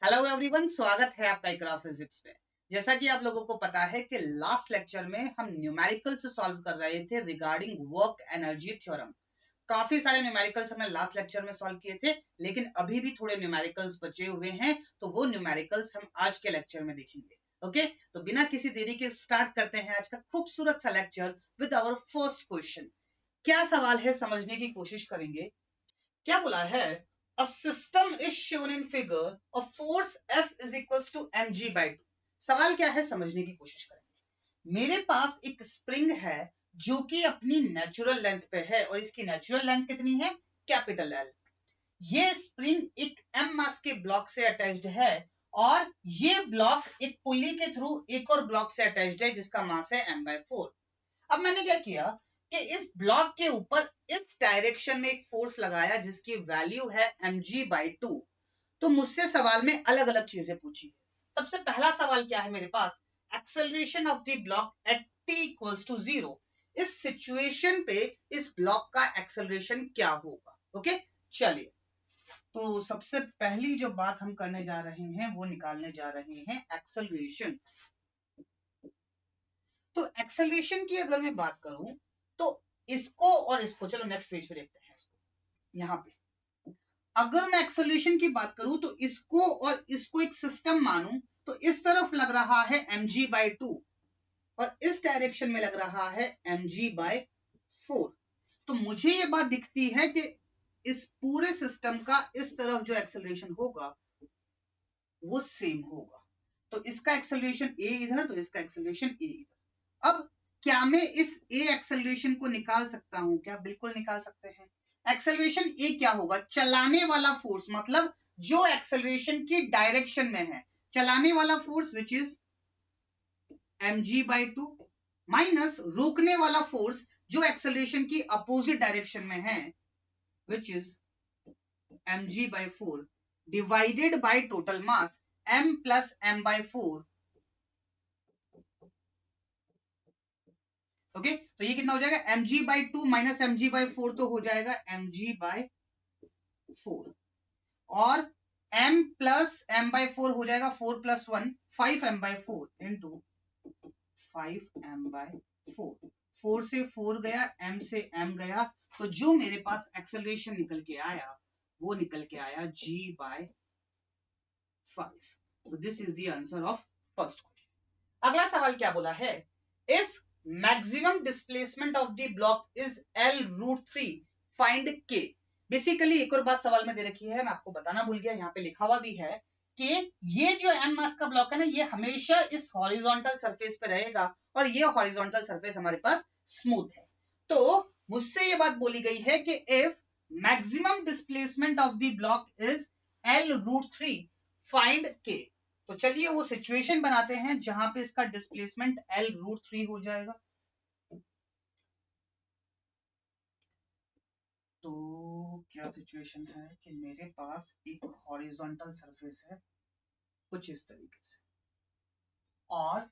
Hello everyone, स्वागत है आपका इकरा फिजिक्स पे। जैसा कि आप लोगों को पता है कि लास्ट लेक्चर में हम न्यूमेरिकल्स सॉल्व कर रहे थे रिगार्डिंग वर्क एनर्जी थ्योरम। काफी सारे न्यूमेरिकल्स हमने लास्ट लेक्चर में सॉल्व किए थे, लेकिन अभी भी थोड़े न्यूमेरिकल्स बचे हुए हैं, तो वो न्यूमेरिकल्स हम आज के लेक्चर में देखेंगे। ओके, तो बिना किसी देरी के स्टार्ट करते हैं आज का खूबसूरत सा lecture with our first question. क्या सवाल है समझने की कोशिश करेंगे। क्या बोला है, a system is shown in figure, a force F is equals to mg/2। सवाल क्या है समझने की कोशिश करेंगे। मेरे पास एक स्प्रिंग है जो कि अपनी नेचुरल लेंथ पे है और इसकी नेचुरल लेंथ कितनी है, कैपिटल L। ये स्प्रिंग एक m मास के ब्लॉक से अटैच्ड है और ये ब्लॉक एक पुली के थ्रू एक और ब्लॉक से अटैच्ड है जिसका मास है m/4। अब मैंने क्या किया कि इस ब्लॉक के ऊपर इस डायरेक्शन में एक फोर्स लगाया जिसकी वैल्यू है mg/2। तो मुझसे सवाल में अलग अलग चीजें पूछी। सबसे पहला सवाल क्या है मेरे पास, acceleration of the block at t equals to 0। इस सिचुएशन पे इस ब्लॉक का एक्सेलरेशन क्या होगा। ओके, चलिए, तो सबसे पहली जो बात हम करने जा रहे हैं वो निकालने जा रहे हैं एक्सेलरेशन। तो एक्सेलरेशन की अगर मैं बात करूं तो इसको और इसको, चलो नेक्स्ट पेज पे देखते हैं इसको। यहां पे अगर मैं एक्सेलरेशन की बात करूं तो इसको और इसको एक सिस्टम मानूं तो इस तरफ लग रहा है mg/2 और इस डायरेक्शन में लग रहा है mg/4। तो मुझे ये बात दिखती है कि इस पूरे सिस्टम का इस तरफ जो एक्सेलरेशन होगा वो सेम होगा। तो इसका एक्सेलरेशन a इधर, तो इसका एक्सेलरेशन a इधर। अब क्या मैं इस a एक्सेलरेशन को निकाल सकता हूं क्या? बिल्कुल निकाल सकते हैं। एक्सेलरेशन a क्या होगा, चलाने वाला फोर्स, मतलब जो एक्सेलरेशन की डायरेक्शन में है, चलाने वाला force which is mg/2 minus रोकने वाला फोर्स जो एक्सेलरेशन की अपोजिट डायरेक्शन में है which is mg/4 divided by total mass m plus m/4। Okay, तो ये कितना हो जाएगा, mg/2 माइनस mg/4 तो हो जाएगा mg/4 और m प्लस m/4 हो जाएगा 4 प्लस 1 5 m/4 इंटू 5 m/4। 4 से 4 गया, m से m गया, तो जो मेरे पास एक्सेलरेशन निकल के आया वो निकल के आया g/5। so this is the answer of first question। अगला सवाल क्या बोला है, if maximum displacement of the block is L√3 find K। Basically एक और बात सवाल में दे रखी है, मैं आपको बताना भूल गया, यहाँ पे लिखा हुआ भी है कि ये जो m मास का ब्लॉक है ना, ये हमेशा इस हॉरिजॉन्टल सरफेस पे रहेगा और ये हॉरिजॉन्टल सरफेस हमारे पास स्मूथ है। तो मुझसे ये बात बोली गई है कि if maximum displacement of the block is L√3 find K। तो चलिए वो सिचुएशन बनाते हैं जहां पे इसका डिस्प्लेसमेंट L√3 हो जाएगा। तो क्या सिचुएशन है कि मेरे पास एक हॉरिजॉन्टल सरफेस है कुछ इस तरीके से और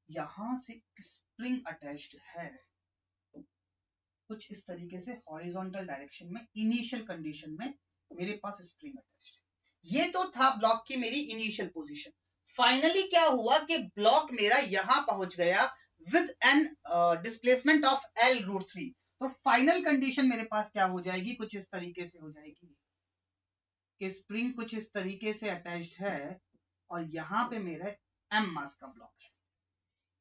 यहां से स्प्रिंग अटैच्ड है कुछ इस तरीके से हॉरिजॉन्टल डायरेक्शन में। इनिशियल कंडीशन में मेरे पास स्प्रिंग अटैच्ड है। ये तो था ब्लॉक की मेरी इनिशियल पोजीशन। फाइनली क्या हुआ कि ब्लॉक मेरा यहां पहुंच गया with N displacement of L√3। तो फाइनल कंडीशन मेरे पास क्या हो जाएगी, कुछ इस तरीके से हो जाएगी कि स्प्रिंग कुछ इस तरीके से अटैच्ड है और यहां पे मेरा m मास का ब्लॉक है।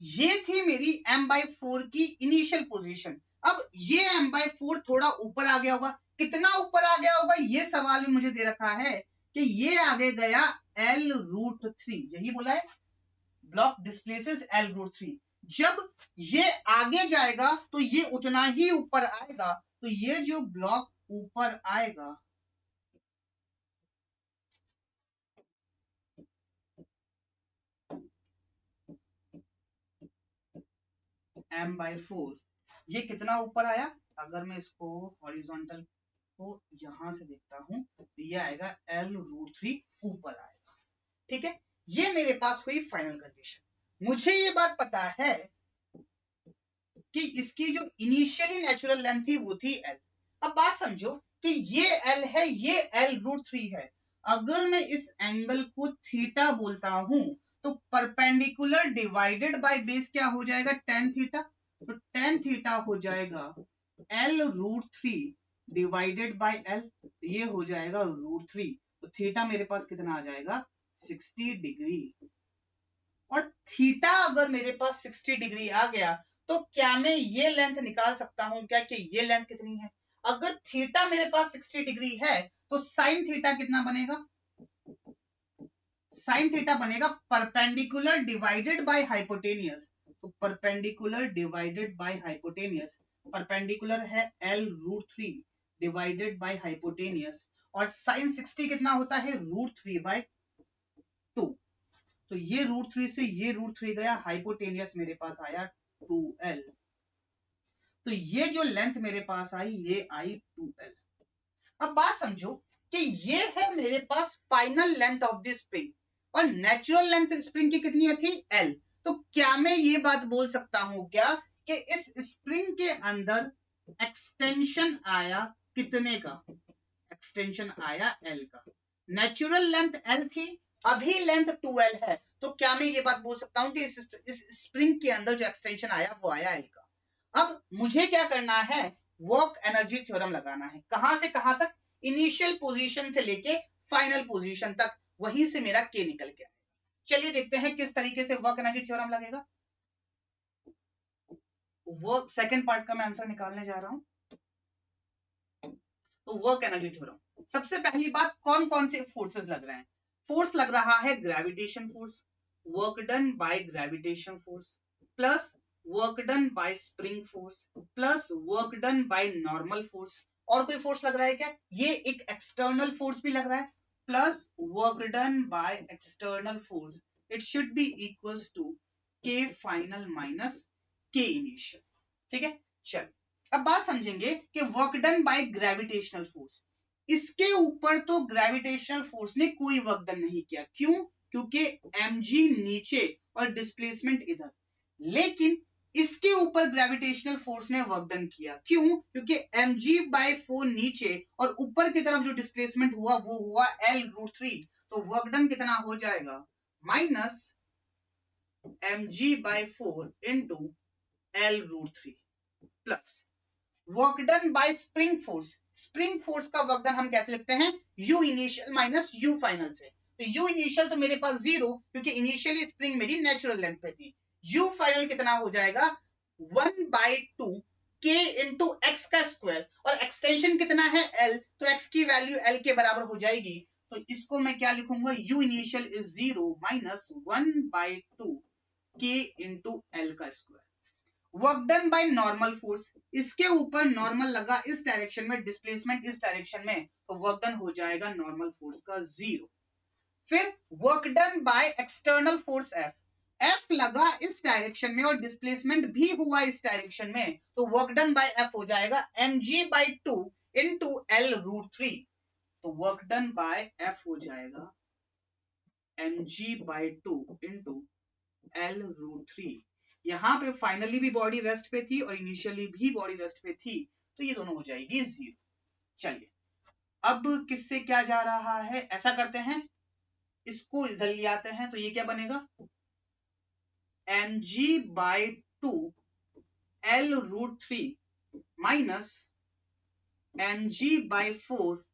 ये थी मेरी m/4 की इनिशियल पोजीशन। अब ये m/4 थोड़ा ऊपर आ गया होगा, कितना ऊपर आ गया होगा ये सवाल में मुझे दे रखा है कि ये आगे गया L√3। यही बोला है, ब्लॉक डिस्प्लेसेस L√3। जब ये आगे जाएगा तो ये उतना ही ऊपर आएगा, तो ये जो ब्लॉक ऊपर आएगा m/4, ये कितना ऊपर आया, अगर मैं इसको हॉरिजॉन्टल को यहां से देखता हूं तो ये आएगा L√3 ऊपर आएगा। ठीक है, ये मेरे पास हुई फाइनल कंडीशन। मुझे ये बात पता है कि इसकी जो इनिशियली नेचुरल लेंथ थी वो थी L। अब बात समझो कि ये L है, ये L√3 है, अगर मैं इस एंगल को थीटा बोलता हूं तो परपेंडिकुलर डिवाइडेड बाय बेस क्या हो जाएगा, टेन थीटा। तो टेन थीटा हो जाएगा L√3 डिवाइडेड बाय L, ये हो जाएगा √3। तो थीटा मेरे पास कितना आ जाएगा, 60 डिग्री। और थीटा अगर मेरे पास 60 डिग्री आ गया तो क्या मैं ये लेंथ निकाल सकता हूं क्या कि ये लेंथ कितनी है। अगर थीटा मेरे पास 60 डिग्री है तो साइन थीटा कितना बनेगा, साइन थीटा बनेगा परपेंडिकुलर डिवाइडेड बाय हाइपोटेनियस। तो perpendicular divided by hypotenuse, perpendicular है L√3 डिवाइडेड बाय हाइपोटेनियस, और साइन 60 कितना होता है, √3/2। तो ये √3 से ये √3 गया, हाइपोटेनियस मेरे पास आया 2L। तो ये जो लेंथ मेरे पास आई ये आई 2L। अब बात समझो कि ये है मेरे पास final length of the spring, और नेचुरल लेंथ स्प्रिंग की कितनी थी, L। तो क्या मैं ये बात बोल सकता हूं क्या कि इस स्प्रिंग के अंदर एक्सटेंशन आया कितने का, एक्सटेंशन आया L का। नेचुरल लेंथ L थी, अभी लेंथ 2L है, तो क्या मैं ये बात बोल सकता हूं कि इस स्प्रिंग के अंदर जो एक्सटेंशन आया वो आया L का। अब मुझे क्या करना है, वर्क एनर्जी थ्योरम लगाना है। कहां से कहां तक, इनिशियल पोजीशन से लेके फाइनल पोजीशन तक, वहीं से मेरा के निकल के आएगा। चलिए देखते हैं किस तरीके से वर्क एनर्जी थ्योरम लगेगा। वर्क सेकंड पार्ट का मैं आंसर निकालने जा रहा हूं। तो वर्क एनर्जी थ्योरम, सबसे पहली बात कौन कौन से फोर्सेस लग रहे हैं। फोर्स लग रहा है gravitation force, work done by gravitation force, plus work done by spring force, plus work done by normal force. और कोई फोर्स लग रहा है क्या, ये एक एक्सटर्नल फोर्स भी लग रहा है, plus work done by external force. It should be equals to K final minus K initial. ठीक है, चल अब बात समझेंगे कि work done by gravitational force, इसके ऊपर तो ग्रेविटेशनल फोर्स ने कोई वर्क डन नहीं किया। क्यों, क्योंकि mg नीचे और डिस्प्लेसमेंट इधर। लेकिन इसके ऊपर ग्रेविटेशनल फोर्स ने वर्क डन किया। क्यों, क्योंकि mg/4 नीचे और ऊपर की तरफ जो डिस्प्लेसमेंट हुआ वो हुआ L√3। तो वर्क डन कितना हो जाएगा, minus mg/4 into L√3 plus work done by spring force. Spring force का वर्क डन हम कैसे लिखते हैं, u initial minus u final से। तो u इनिशियल तो मेरे पास 0, क्योंकि इनिशियली स्प्रिंग मेरी नेचुरल लेंथ पे थी। u फाइनल कितना हो जाएगा, 1/2 k इंटू एक्स का स्क्वायर, और एक्सटेंशन कितना है L, तो x की वैल्यू L के बराबर हो जाएगी। तो इसको मैं क्या लिखूंगा, u initial is 0 minus 1/2 k into L का square. Work done by normal force, इसके ऊपर नॉर्मल लगा इस डायरेक्शन में, डिस्प्लेसमेंट इस डायरेक्शन में, तो वर्क डन हो जाएगा नॉर्मल फोर्स का 0। फिर work done by external force F, F लगा इस डायरेक्शन में और डिस्प्लेसमेंट भी हुआ इस डायरेक्शन में, तो वर्क डन बाय F हो जाएगा mg/2 इंटू L√3। तो वर्क डन बाय F हो जाएगा mg/2 इंटू L√3। यहां पे फाइनली भी बॉडी रेस्ट पे थी और इनिशियली भी बॉडी रेस्ट पे थी, तो ये दोनों हो जाएगी 0। चलिए अब किससे क्या जा रहा है, ऐसा करते हैं, इसको इधर ले आते हैं, तो ये क्या बनेगा, mg/2 L√3 minus mg/4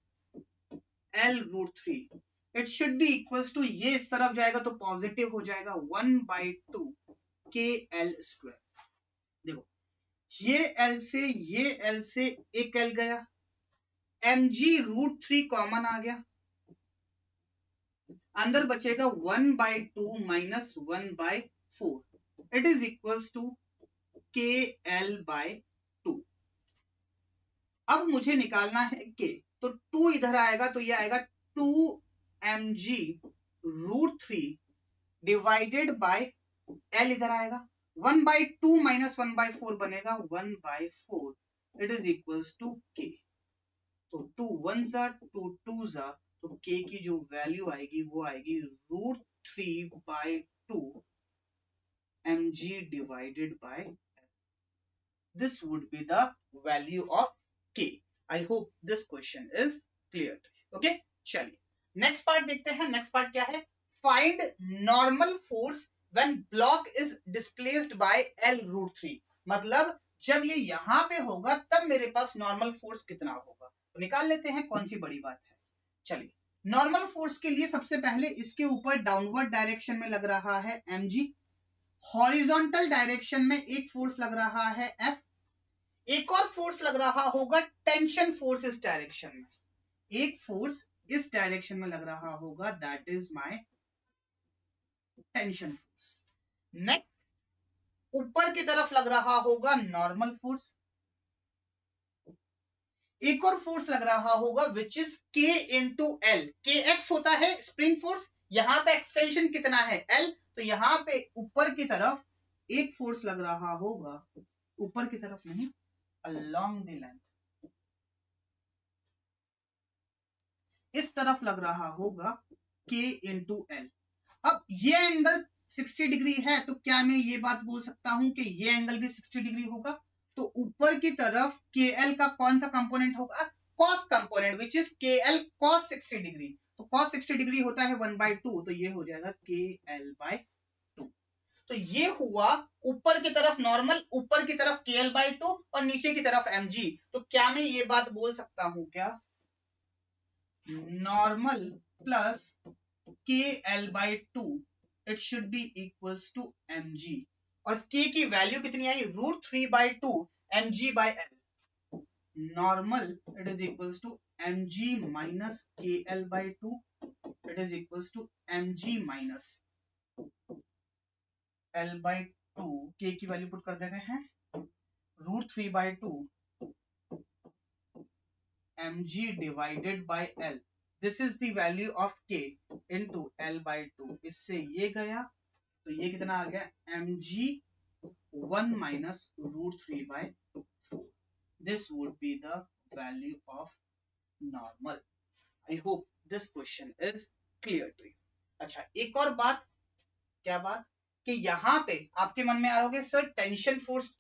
L√3। It should be equals to, ये इस तरफ जाएगा तो पॉजिटिव हो जाएगा, 1/2 KL स्क्वायर। देखो ये L से एक L गया, mg√3 कॉमन आ गया, अंदर बचेगा 1/2 minus 1/4। It is equals to KL/2। अब मुझे निकालना है K, तो 2 इधर आएगा तो ये आएगा 2 mg√3 डिवाइडेड बाय L इधर आएगा, 1/2 माइनस 1/4 बनेगा 1/4। It is equals to K। तो 2 1 2 2 तो K की जो वैल्यू आएगी वो आएगी √3/2 mg divided by L। This would be the value of K। I hope this question is clear. Okay, चलिए नेक्स्ट पार्ट देखते हैं। नेक्स्ट पार्ट क्या है? Find normal force when block is displaced by L√3। मतलब जब ये यहां पे होगा तब मेरे पास नॉर्मल फोर्स कितना होगा, तो निकाल लेते हैं। कौन सी बड़ी बात है। चलिए, नॉर्मल फोर्स के लिए सबसे पहले इसके ऊपर डाउनवर्ड डायरेक्शन में लग रहा है mg, हॉरिजॉन्टल डायरेक्शन में एक फोर्स लग रहा है F, एक और फोर्स लग रहा होगा टेंशन फोर्स इस डायरेक्शन में, एक फोर्स इस डायरेक्शन में लग रहा होगा, that is my tension force. Next, ऊपर की तरफ लग रहा होगा नॉर्मल फोर्स, एक और फोर्स लग रहा होगा which is K into L। KX होता है स्प्रिंग फोर्स, यहां पे एक्सटेंशन कितना है L, तो यहां पे ऊपर की तरफ एक फोर्स लग रहा होगा, ऊपर की तरफ नहीं, अलोंग द लेंथ, इस तरफ लग रहा होगा K इंटू L। अब ये एंगल 60 डिग्री है, तो क्या मैं ये बात बोल सकता हूं कि ये एंगल भी 60 डिग्री होगा? तो ऊपर की तरफ KL का कौन सा कंपोनेंट होगा? cos component, which is KL cos 60 degree. तो cos 60 डिग्री होता है 1/2, तो ये हो जाएगा KL/2। तो ये हुआ ऊपर की तरफ नॉर्मल, ऊपर की तरफ KL/2 और नीचे की तरफ mg। तो क्या मैं ये बात बोल सकता हूं क्या? Normal plus KL/2 it should be equals to mg, और k की वैल्यू कितनी आई? √3/2 mg/l। Normal it is equals to mg minus KL/2, it is equals to mg minus L/2, k की वैल्यू पुट कर देते हैं, √3/2 mg divided by l। This is the value of k into L/2। इससे ये गया, तो ये कितना आ गया? mg1 minus √3/4। This would be the value of normal. I hope this question is clear to you. अच्छा, एक और बात, क्या बात? कि यहां पे आपके मन में आ रहा होगा सर टेंशन फोर्स,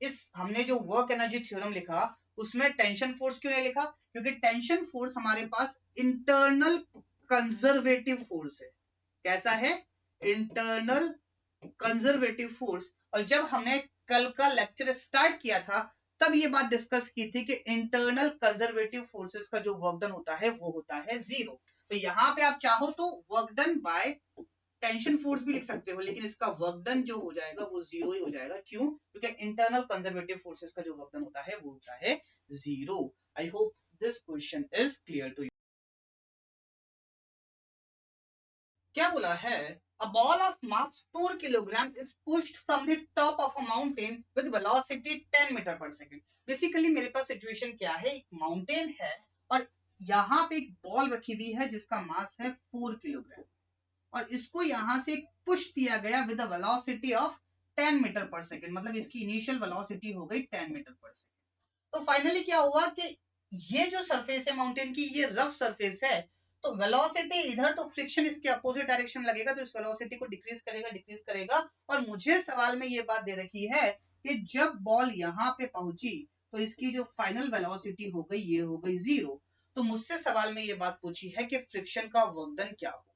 इस हमने जो वर्क एनर्जी थ्योरम लिखा उसमें टेंशन फोर्स क्यों नहीं लिखा? क्योंकि टेंशन फोर्स हमारे पास इंटरनल कंजर्वेटिव फोर्स है। कैसा है? Internal conservative force. और जब हमने कल का लेक्चर स्टार्ट किया था तब ये बात डिस्कस की थी कि इंटरनल कंजर्वेटिव फोर्सेस का जो वर्क डन होता है वो होता है 0। तो यहाँ पे आप चाहो तो work done by tension force भी लिख सकते हो, लेकिन इसका वर्क डन जो हो जाएगा वो 0 ही हो जाएगा। क्यों? क्योंकि इंटरनल कंजर्वेटिव फोर्सेस का जो वर्क डन होता है वो होता है 0। I hope this question is clear to you. क्या बोला है? A ball of mass 4 kilogram is pushed from the top of a mountain with velocity 10 metre पर सेकेंड। बेसिकली मेरे पास सिचुएशन क्या है, एक माउंटेन है और यहाँ पे एक बॉल रखी हुई है जिसका मास है 4 किलोग्राम, और इसको यहाँ से पुश दिया गया with a velocity of 10 metre पर सेकेंड। मतलब इसकी इनिशियल वेलोसिटी हो गई 10 मीटर पर सेकेंड। तो फाइनली क्या हुआ कि ये जो सरफेस है माउंटेन की, ये रफ सरफेस है, तो वेलोसिटी इधर, तो फ्रिक्शन इसके अपोजिट डायरेक्शन लगेगा, तो इस वेलोसिटी को डिक्रीज करेगा। और मुझे सवाल में ये बात दे रखी है कि जब बॉल यहाँ पे पहुंची तो इसकी जो फाइनल वेलोसिटी हो गई ये हो गई 0। तो मुझसे सवाल में ये बात पूछी है कि फ्रिक्शन का वर्क डन क्या होगा।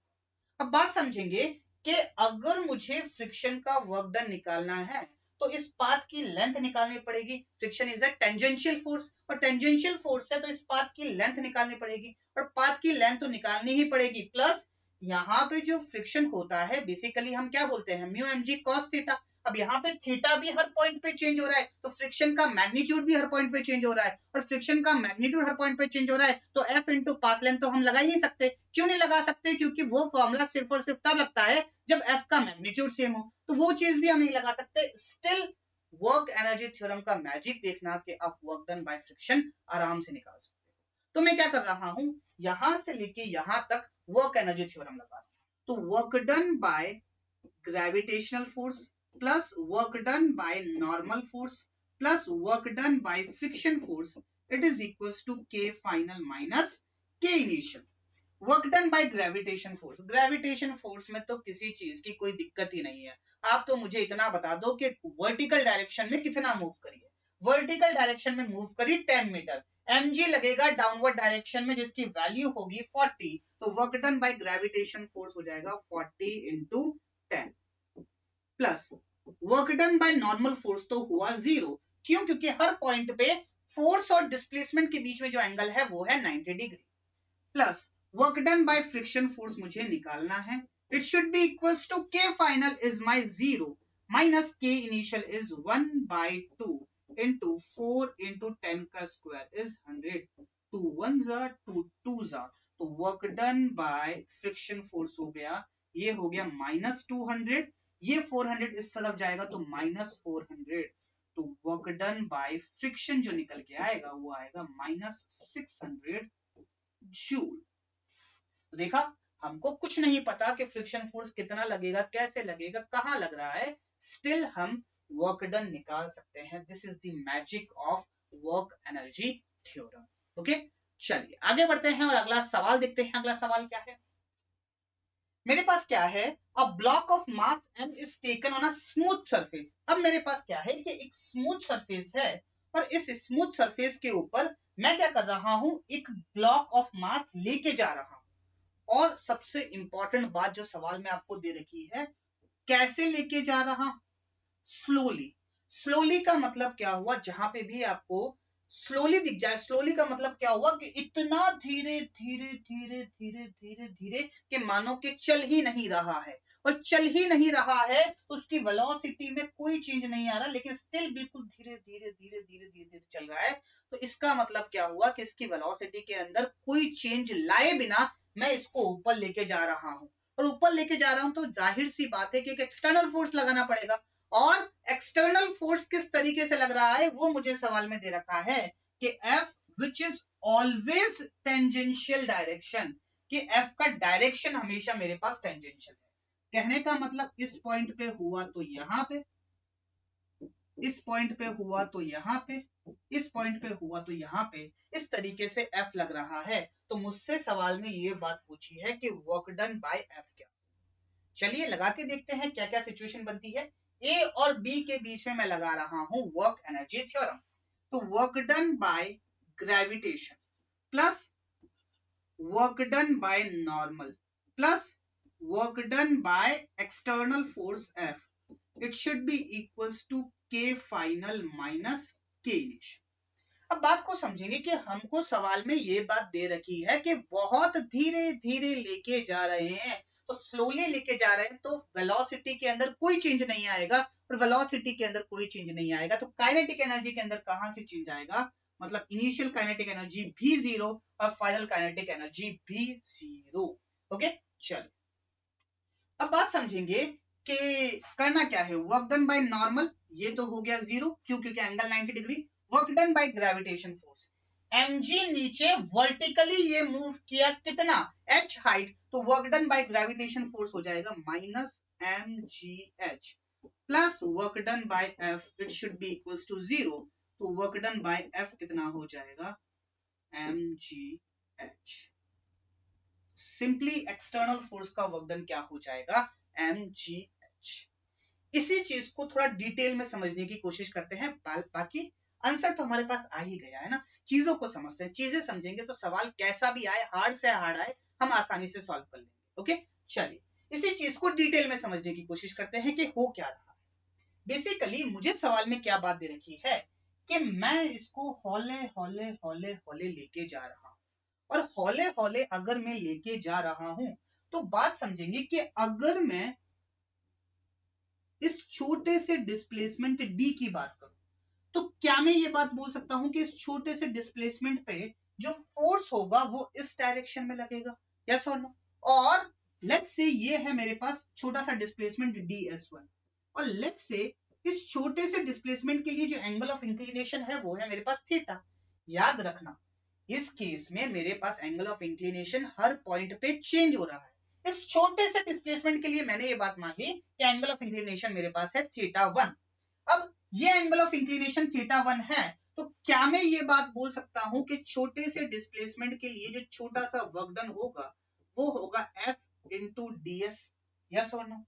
अब बात समझेंगे कि अगर मुझे फ्रिक्शन का वर्क डन निकालना है तो इस पाथ की लेंथ निकालनी पड़ेगी। Friction is a tangential force, और टेंजेंशियल फोर्स है तो इस पाथ की लेंथ निकालनी पड़ेगी, और पाथ की लेंथ तो निकालनी ही पड़ेगी। प्लस यहाँ पे जो फ्रिक्शन होता है बेसिकली हम क्या बोलते हैं, म्यू mg cos थीटा। अब यहाँ पे थीटा भी हर पॉइंट पे चेंज हो रहा है, तो फ्रिक्शन का मैग्नीट्यूड भी हर पॉइंट पे चेंज हो रहा है, और फ्रिक्शन का मैग्नीट्यूड हर पॉइंट पे चेंज हो रहा है, तो F इंटू पाथ लेंथ तो हम लगा ही नहीं सकते। क्यों नहीं लगा सकते? क्योंकि वो फॉर्मूला सिर्फ और सिर्फ तब लगता है जब F का मैग्नीट्यूड सेम हो, तो वो चीज भी हम नहीं लगा सकते। स्टिल वर्क एनर्जी थ्योरम का मैजिक देखना कि आप वर्क डन बाय फ्रिक्शन आराम से निकाल सकते हो। तो मैं क्या कर रहा हूं, यहां से लेके यहां तक वर्क एनर्जी थ्योरम लगा रहा हूं। तो work done by gravitational force plus work done by normal force plus work done by friction force, it is equals to K final minus K initial. Work done by gravitation force, gravitation force में तो किसी चीज की कोई दिक्कत ही नहीं है। आप तो मुझे इतना बता दो कि वर्टिकल डायरेक्शन में कितना मूव करिए, वर्टिकल डायरेक्शन में मूव करी 10 मीटर, mg लगेगा डाउनवर्ड डायरेक्शन में जिसकी वैल्यू होगी 40, तो work done by gravitation force हो जाएगा 40 into 10 plus work done by normal force तो हुआ 0, क्यों? क्योंकि हर पॉइंट पे फोर्स और डिस्प्लेसमेंट के बीच में जो एंगल है वो है 90 degree, plus work done by friction force मुझे निकालना है, it should be equals to k final is my 0 minus k initial is 1/2 into 4 into 10 का square is 100, 2 1s are 2 2s are, तो work done by friction force हो गया, ये हो गया -200, ये 400 इस तरफ जाएगा तो -400, तो वर्क डन बाय फ्रिक्शन जो निकल के आएगा वो आएगा -600 जूल। तो देखा, हमको कुछ नहीं पता कि फ्रिक्शन फोर्स कितना लगेगा, कैसे लगेगा, कहां लग रहा है, स्टिल हम वर्क डन निकाल सकते हैं। This is the magic of work energy theorem. Okay, चलिए आगे बढ़ते हैं और अगला सवाल देखते हैं। अगला सवाल क्या है, मेरे पास क्या है, a block of mass m is taken on a smooth surface. अब मेरे पास क्या है कि एक स्मूथ सरफेस है और इस स्मूथ सरफेस के ऊपर मैं क्या कर रहा हूं, एक ब्लॉक ऑफ मास लेके जा रहा हूं। और सबसे इंपॉर्टेंट बात जो सवाल में आपको दे रखी है, कैसे लेके जा रहा, स्लोली। स्लोली का मतलब क्या हुआ, जहां पे भी आपको स्लोली दिख जाए, स्लोली का मतलब क्या हुआ कि इतना धीरे धीरे धीरे धीरे धीरे धीरे कि मानो कि चल ही नहीं रहा है, और चल ही नहीं रहा है तो उसकी वेलोसिटी में कोई चेंज नहीं आ रहा, लेकिन स्टिल बिल्कुल धीरे धीरे धीरे धीरे धीरे धीरे चल रहा है। तो इसका मतलब क्या हुआ कि इसकी वेलोसिटी के अंदर कोई चेंज लाए बिना मैं इसको ऊपर लेके जा रहा हूं, और ऊपर लेके जा रहा हूं तो जाहिर सी बात है कि एक एक्सटर्नल फोर्स लगाना पड़ेगा, और एक्सटर्नल फोर्स किस तरीके से लग रहा है वो मुझे सवाल में दे रखा है कि F which is always tangential direction, कि F का डायरेक्शन हमेशा मेरे पास टेंजेंशियल है। कहने का मतलब इस पॉइंट पे हुआ तो यहां पे, इस पॉइंट पे हुआ तो यहां पे, इस पॉइंट पे हुआ तो यहां पे, इस तरीके से F लग रहा है। तो मुझसे सवाल में ये बात पूछी है कि वर्क डन बाय F क्या। चलिए लगा के देखते हैं क्या क्या सिचुएशन बनती है। ए और बी के बीच में मैं लगा रहा हूं वर्क एनर्जी थ्योरम, तो work done by gravitation plus work done by normal plus work done by external force F, it should be equals to K final minus K initial. अब बात को समझेंगे कि हमको सवाल में ये बात दे रखी है कि बहुत धीरे धीरे लेके जा रहे हैं, तो स्लोली लेके जा रहे हैं तो वेलोसिटी के अंदर कोई चेंज नहीं आएगा, और वेलोसिटी के अंदर कोई चेंज नहीं आएगा तो काइनेटिक एनर्जी के अंदर कहां से चेंज आएगा, मतलब इनिशियल काइनेटिक एनर्जी भी 0 और फाइनल काइनेटिक एनर्जी भी 0। ओके, चलो अब बात समझेंगे कि करना क्या है। वर्क डन बाय नॉर्मल, ये तो हो गया 0, क्यों? क्योंकि angle 90 degree. Work done by gravitation force, mg नीचे वर्टिकली ये मूव किया कितना, h हाइट, तो work done by gravitation force हो जाएगा -mgh plus work done by f, it should be equals to 0, तो वर्क डन बाय f कितना हो जाएगा, mgh। सिंपली एक्सटर्नल फोर्स का वर्क डन क्या हो जाएगा, mgh। इसी चीज को थोड़ा डिटेल में समझने की कोशिश करते हैं, बाकी आंसर तो हमारे पास आ ही गया है ना। चीजों को समझते हैं, चीजें समझेंगे तो सवाल कैसा भी आए, हार्ड से हार्ड आए, हम आसानी से सॉल्व कर लेंगे। ओके, चलिए इसी चीज को डिटेल में समझने की कोशिश करते हैं कि हो क्या रहा है। बेसिकली मुझे सवाल में क्या बात दे रखी है कि मैं इसको हौले हौले हौले हौले लेके जा रहा हूं, और हौले हौले अगर मैं लेके जा रहा हूं तो बात समझेंगे कि अगर मैं इस छोटे से डिस्प्लेसमेंट d की बात करूं तो क्या मैं ये बात बोल सकता हूं कि इस छोटे से डिस्प्लेसमेंट पे जो फोर्स होगा वो इस डायरेक्शन में लगेगा, यस और नो। और लेट्स से ये है मेरे पास छोटा सा डिस्प्लेसमेंट ds1, और लेट्स से इस छोटे से डिस्प्लेसमेंट के लिए जो एंगल ऑफ इंक्लिनेशन है वो है मेरे पास थीटा। याद रखना इस केस में मेरे पास एंगल ऑफ इंक्लिनेशन हर पॉइंट पे चेंज हो रहा है। इस छोटे से डिस्प्लेसमेंट के लिए मैंने ये बात मान ली कि एंगल ऑफ इंक्लिनेशन मेरे पास है θ1। अब ये एंगल ऑफ इंक्लिनेशन θ1 है, तो क्या मैं ये बात बोल सकता हूं कि छोटे से डिस्प्लेसमेंट के लिए जो छोटा सा वर्क डन होगा वो होगा F into ds, यस और नो।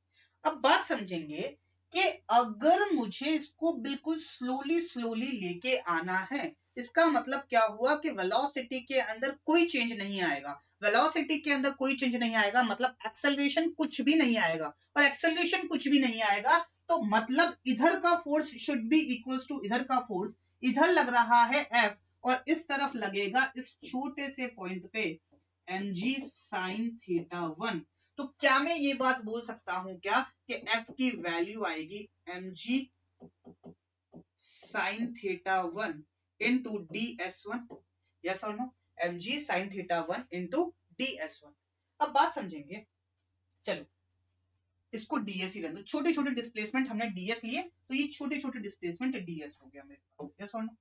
अब बात समझेंगे कि अगर मुझे इसको बिल्कुल स्लोली लेके आना है, इसका मतलब क्या हुआ कि वेलोसिटी के अंदर कोई चेंज नहीं आएगा। वेलोसिटी के अंदर कोई चेंज नहीं आएगा मतलब एक्सेलरेशन कुछ भी नहीं आएगा, और एक्सेलरेशन कुछ भी नहीं आएगा तो मतलब इधर का force should be equals to इधर का फोर्स। इधर लग रहा है F और इस तरफ लगेगा इस छोटे से पॉइंट पे mg sin θ1। तो क्या मैं ये बात बोल सकता हूं क्या कि F की वैल्यू आएगी mg sin θ1 into ds1? Yes और no? mg sin θ1 into ds1। अब बात समझेंगे, चलो इसको ds ही रहने दो, छोटे छोटे डिस्प्लेसमेंट हमने ds लिए तो ये छोटे छोटे डिस्प्लेसमेंट ds हो गया मेरे पास। यस और नो?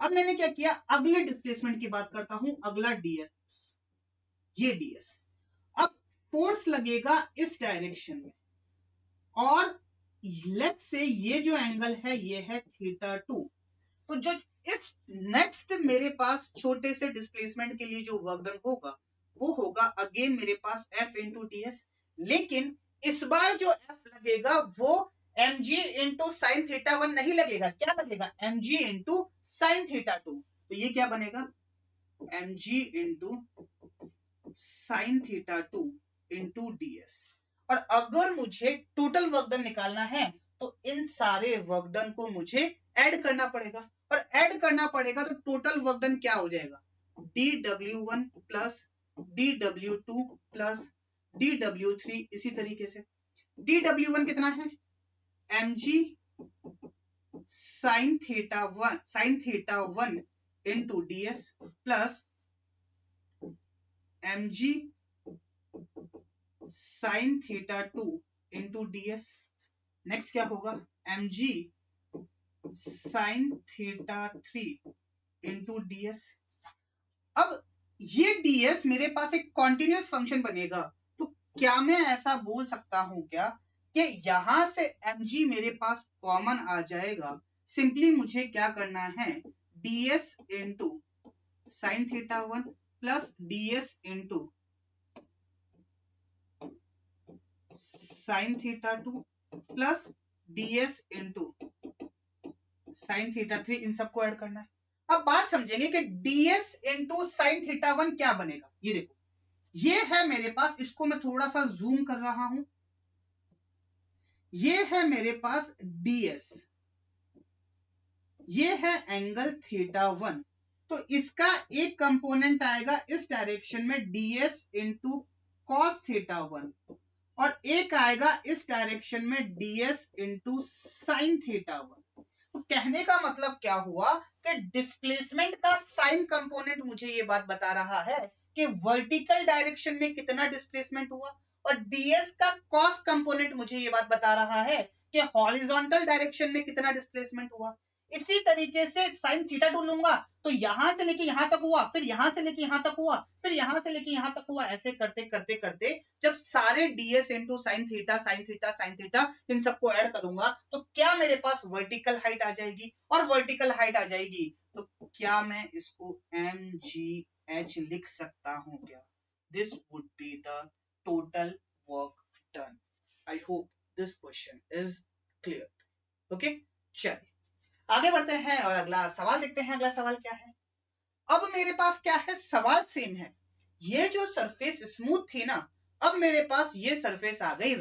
अब मैंने क्या किया, अगले डिस्प्लेसमेंट की बात करता हूं, अगला ds, ये ds। अब फोर्स लगेगा इस डायरेक्शन में और लेट्स से ये जो एंगल है ये है θ2। तो जो इस नेक्स्ट मेरे पास छोटे से डिस्प्लेसमेंट के लिए जो वर्क डन होगा वो होगा अगेन मेरे पास F इंटू ds, लेकिन इस बार जो F लगेगा वो mg इंटू साइन θ1 नहीं लगेगा, क्या लगेगा mg इंटू साइन θ2। तो ये क्या बनेगा mg into sine θ2 into ds। और अगर मुझे टोटल वर्क डन निकालना है तो इन सारे वर्क डन को मुझे ऐड करना पड़ेगा, और ऐड करना पड़ेगा तो टोटल वर्क डन क्या हो जाएगा dw1 plus dw2 plus dw3। इसी तरीके से dw1 कितना है mg sin θ1 into ds plus mg sin θ2 into ds। Next क्या होगा mg sin θ3 इंटू ds। अब ये ds मेरे पास एक कॉन्टिन्यूस फंक्शन बनेगा, तो क्या मैं ऐसा बोल सकता हूं क्या कि यहां से mg मेरे पास कॉमन आ जाएगा। सिंपली मुझे क्या करना है ds into sin θ1 plus ds into sin θ2 plus ds into sin θ3, इन सबको ऐड करना है। अब बात समझेंगे कि ds इंटू साइन θ1 क्या बनेगा। ये देखो ये है मेरे पास, इसको मैं थोड़ा सा जूम कर रहा हूं, ये है मेरे पास ds, ये है एंगल θ1। तो इसका एक कंपोनेंट आएगा इस डायरेक्शन में ds इंटू कॉस θ1 और एक आएगा इस डायरेक्शन में ds इंटू साइन θ1। तो कहने का मतलब क्या हुआ कि डिस्प्लेसमेंट का साइन कंपोनेंट मुझे ये बात बता रहा है कि वर्टिकल डायरेक्शन में कितना डिस्प्लेसमेंट हुआ, और ds का कॉस कंपोनेंट मुझे ये बात बता रहा है कि हॉरिजॉन्टल डायरेक्शन में कितना डिस्प्लेसमेंट हुआ। इसी तरीके से sin θ2 लूंगा तो यहां से लेके यहां तक हुआ, फिर यहां से लेके यहां तक हुआ, फिर यहां से लेके यहां तक हुआ, ऐसे करते करते करते जब सारे ds into sine theta in सबको ऐड करूंगा तो क्या मेरे पास वर्टिकल हाइट आ जाएगी, और वर्टिकल हाइट आ जाएगी तो क्या मैं इसको mgh लिख सकता हूं क्या। This would be the total work done. I hope this question is clear. Okay चलिए आगे बढ़ते हैं और अगला सवाल देखते हैं। अगला सवाल क्या है, अब मेरे पास क्या है, सवाल सेम है। ये जो सरफेस स्मूथ थी ना, अब मेरे पास ये सरफेस आ गई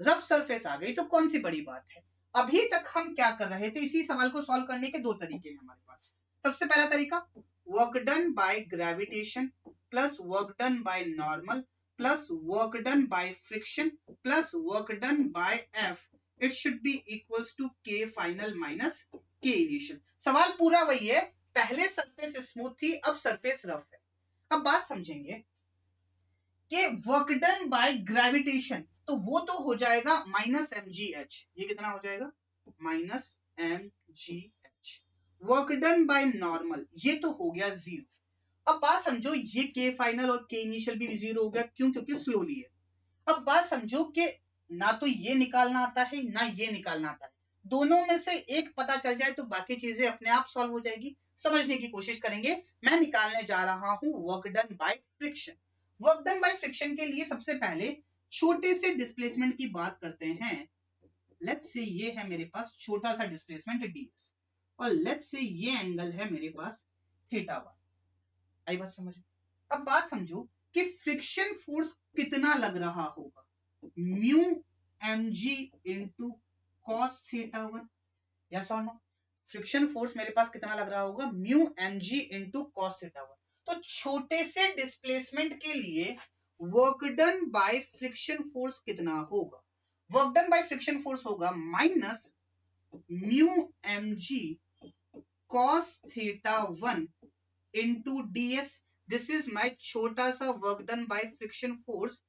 रफ सरफेस आ गई। तो कौन सी बड़ी बात है। अभी तक हम क्या कर रहे थे, इसी सवाल को सॉल्व करने के दो तरीके हैं हमारे पास। सबसे पहला तरीका work done by gravitation plus work done by normal plus work done by friction plus work done by F, it should be equals to k final minus k initial. सवाल पूरा वही है, पहले सरफेस स्मूथ थी अब surface rough है। अब बात समझेंगे कि वर्क डन बाय ग्रेविटेशन तो वो तो हो जाएगा माइनस mgh, ये कितना हो जाएगा minus mgh। Work done by normal ये तो हो गया 0। अब बात समझो ये k फाइनल और k इनिशियल भी 0 हो गया, क्यों, क्योंकि स्लोली है। अब बात समझो कि ना तो ये निकालना आता है ना ये निकालना आता है, दोनों में से एक पता चल जाए तो बाकी चीजें अपने आप सॉल्व हो जाएगी। समझने की कोशिश करेंगे। मैं निकालने जा रहा हूं work done by friction. Work done by friction के लिए सबसे पहले छोटे से डिस्प्लेसमेंट की बात करते हैं, लेट्स से ये है मेरे पास छोटा सा डिस्प्लेसमेंट ds और लेट्स से ये एंगल है मेरे पास थीटा 1। आई बात समझ? अब बात समझो कि फ्रिक्शन फोर्स कितना लग रहा होगा, mu mg into cos theta 1, yes और नो? फ्रिक्शन फोर्स मेरे पास कितना लग रहा होगा, mu mg into cos theta 1। तो छोटे से डिस्प्लेसमेंट के लिए work done by friction force कितना होगा? Work done by friction force होगा minus mu mg cos theta 1 into ds. This is my छोटा सा work done by friction force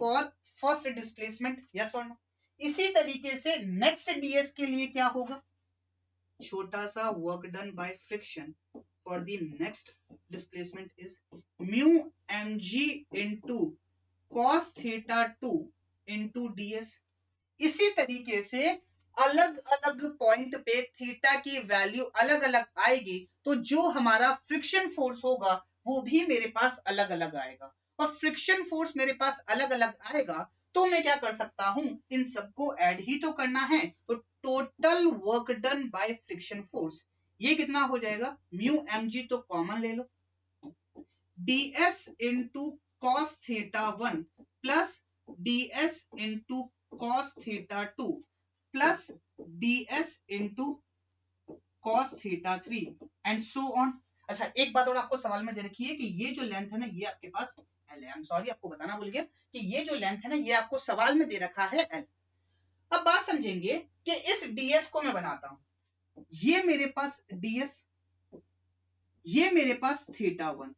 for first displacement, yes और नो? इसी तरीके से नेक्स्ट ds के लिए क्या होगा, छोटा सा work done by friction for the next displacement is mu mg into cos theta 2 into ds. इसी तरीके से अलग अलग पॉइंट पे थीटा की वैल्यू अलग अलग आएगी, तो जो हमारा फ्रिक्शन फोर्स होगा वो भी मेरे पास अलग अलग आएगा। और फ्रिक्शन फोर्स मेरे पास अलग अलग आएगा तो मैं क्या कर सकता हूं, इन सबको ऐड ही तो करना है। तो total work done by friction force ये कितना हो जाएगा, म्यू mg तो कॉमन ले लो, ds into cos theta 1 plus ds into cos theta 2 plus ds into cos theta 3 and so on. अच्छा एक बात और आपको सवाल में दे रखी है कि ये जो लेंथ है ना ये आपके पास L है। सॉरी आपको बताना भूल गया कि ये जो लेंथ है ना ये आपको सवाल में दे रखा है L। अब बात समझेंगे कि इस ds को मैं बनाता हूं, ये मेरे पास ds, ये मेरे पास थीटा 1,